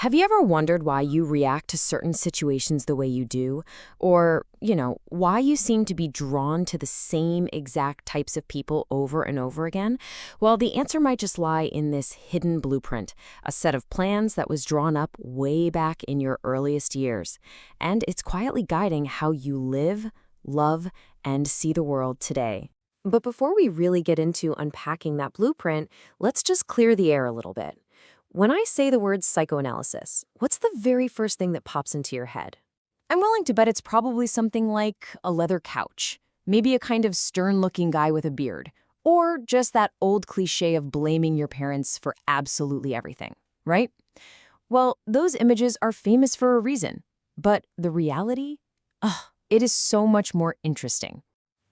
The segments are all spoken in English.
Have you ever wondered why you react to certain situations the way you do? Or, why you seem to be drawn to the same exact types of people over and over again? Well, the answer might just lie in this hidden blueprint, a set of plans that was drawn up way back in your earliest years. And it's quietly guiding how you live, love, and see the world today. But before we really get into unpacking that blueprint, let's just clear the air a little bit. When I say the word psychoanalysis, what's the very first thing that pops into your head? I'm willing to bet it's probably something like a leather couch, maybe a kind of stern-looking guy with a beard, or just that old cliche of blaming your parents for absolutely everything, right? Well, those images are famous for a reason, but the reality? It is so much more interesting.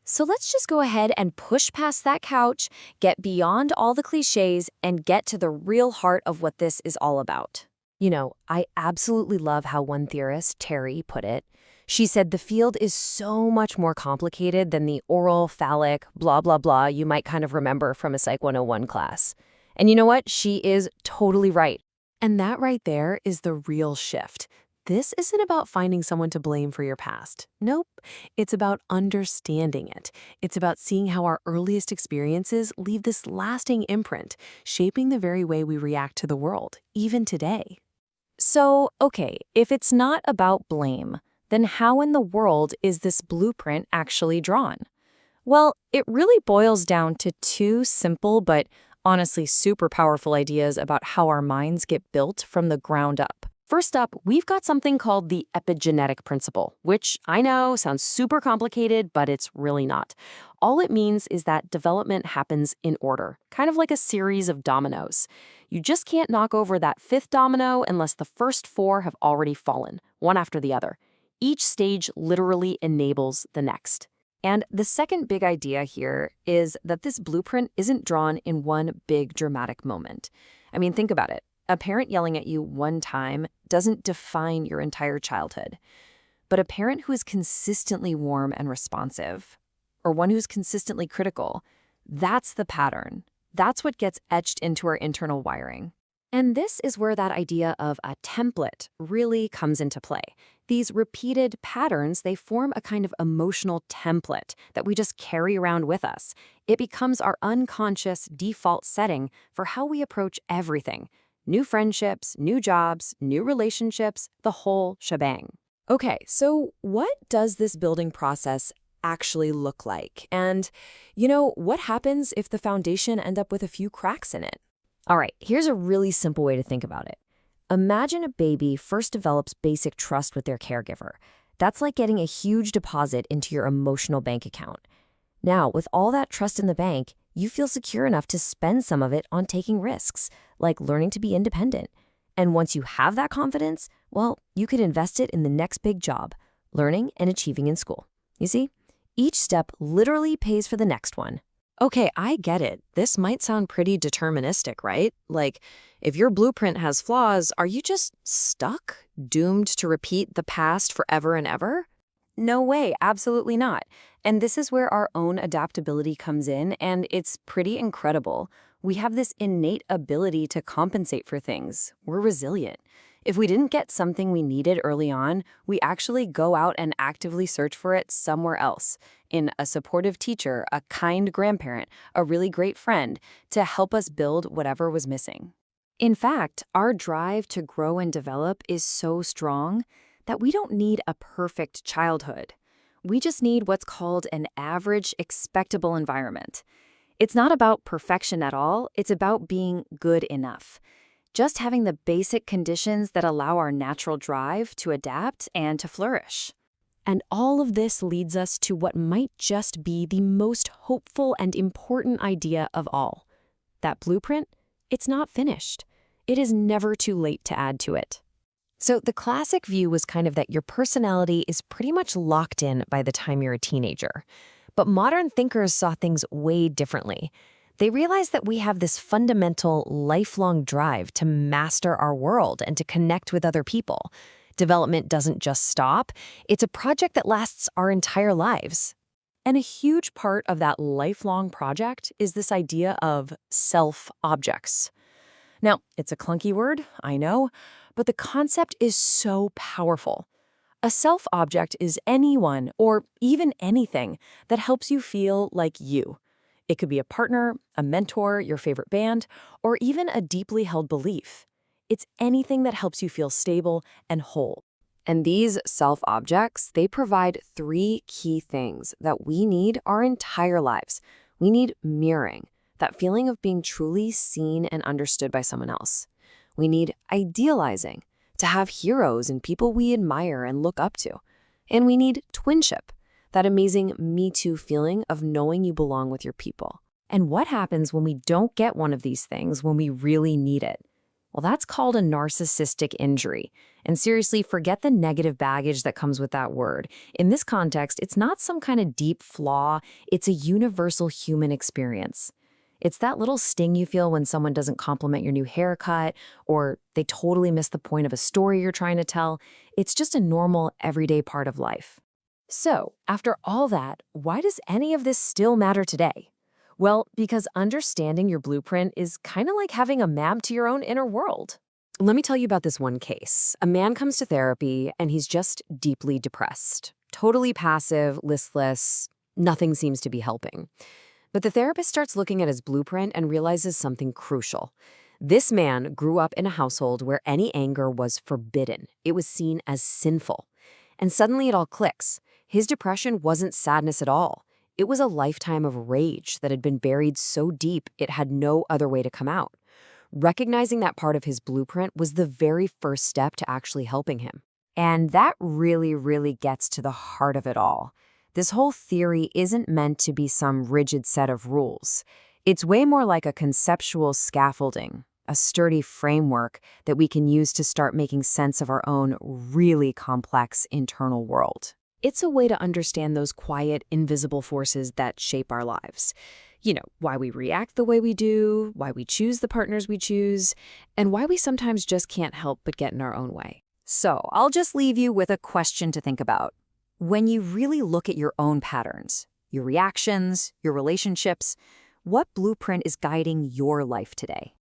So let's just go ahead and push past that couch, get beyond all the cliches, and get to the real heart of what this is all about. I absolutely love how one theorist, Terry, put it. She said the field is so much more complicated than the oral, phallic, blah, blah, blah you might kind of remember from a Psych 101 class. And you know what? She is totally right. And that right there is the real shift. This isn't about finding someone to blame for your past. Nope. It's about understanding it. It's about seeing how our earliest experiences leave this lasting imprint, shaping the very way we react to the world, even today. So, okay, if it's not about blame, then how in the world is this blueprint actually drawn? Well, it really boils down to two simple but honestly super powerful ideas about how our minds get built from the ground up. First up, we've got something called the epigenetic principle, which I know sounds super complicated, but it's really not. All it means is that development happens in order, kind of like a series of dominoes. You just can't knock over that fifth domino unless the first four have already fallen, one after the other. Each stage literally enables the next. And the second big idea here is that this blueprint isn't drawn in one big dramatic moment. I mean, think about it. A parent yelling at you one time doesn't define your entire childhood. But a parent who is consistently warm and responsive, or one who's consistently critical, that's the pattern. That's what gets etched into our internal wiring. And this is where that idea of a template really comes into play. These repeated patterns, they form a kind of emotional template that we just carry around with us. It becomes our unconscious default setting for how we approach everything. New friendships, new jobs, new relationships, the whole shebang. Okay, so what does this building process actually look like? And, what happens if the foundation ends up with a few cracks in it? All right, here's a really simple way to think about it. Imagine a baby first develops basic trust with their caregiver. That's like getting a huge deposit into your emotional bank account. Now, with all that trust in the bank, you feel secure enough to spend some of it on taking risks, like learning to be independent. And once you have that confidence, well, you could invest it in the next big job, learning and achieving in school. You see, each step literally pays for the next one. Okay, I get it. This might sound pretty deterministic, right? Like, if your blueprint has flaws, are you just stuck, doomed to repeat the past forever and ever? No way, absolutely not. And this is where our own adaptability comes in, and it's pretty incredible. We have this innate ability to compensate for things. We're resilient. If we didn't get something we needed early on, we actually go out and actively search for it somewhere else, in a supportive teacher, a kind grandparent, a really great friend, to help us build whatever was missing. In fact, our drive to grow and develop is so strong that we don't need a perfect childhood. We just need what's called an average, expectable environment. It's not about perfection at all, it's about being good enough. Just having the basic conditions that allow our natural drive to adapt and to flourish. And all of this leads us to what might just be the most hopeful and important idea of all. That blueprint, it's not finished. It is never too late to add to it. So the classic view was kind of that your personality is pretty much locked in by the time you're a teenager. But modern thinkers saw things way differently. They realized that we have this fundamental, lifelong drive to master our world and to connect with other people. Development doesn't just stop. It's a project that lasts our entire lives. And a huge part of that lifelong project is this idea of self-objects. Now, it's a clunky word, I know, but the concept is so powerful. A self-object is anyone, or even anything, that helps you feel like you. It could be a partner, a mentor, your favorite band, or even a deeply held belief. It's anything that helps you feel stable and whole. And these self-objects, they provide three key things that we need our entire lives. We need mirroring, that feeling of being truly seen and understood by someone else. We need idealizing, to have heroes and people we admire and look up to. And we need twinship, that amazing Me Too feeling of knowing you belong with your people. And what happens when we don't get one of these things when we really need it? Well, that's called a narcissistic injury. And seriously, forget the negative baggage that comes with that word. In this context, it's not some kind of deep flaw, it's a universal human experience. It's that little sting you feel when someone doesn't compliment your new haircut, or they totally miss the point of a story you're trying to tell. It's just a normal, everyday part of life. So, after all that, why does any of this still matter today? Well, because understanding your blueprint is kind of like having a map to your own inner world. Let me tell you about this one case. A man comes to therapy and he's just deeply depressed. Totally passive, listless, nothing seems to be helping. But the therapist starts looking at his blueprint and realizes something crucial. This man grew up in a household where any anger was forbidden. It was seen as sinful. And suddenly it all clicks. His depression wasn't sadness at all. It was a lifetime of rage that had been buried so deep it had no other way to come out. Recognizing that part of his blueprint was the very first step to actually helping him. And that really gets to the heart of it all. This whole theory isn't meant to be some rigid set of rules. It's way more like a conceptual scaffolding, a sturdy framework that we can use to start making sense of our own really complex internal world. It's a way to understand those quiet, invisible forces that shape our lives. You know, why we react the way we do, why we choose the partners we choose, and why we sometimes just can't help but get in our own way. So, I'll just leave you with a question to think about. When you really look at your own patterns, your reactions, your relationships, what blueprint is guiding your life today?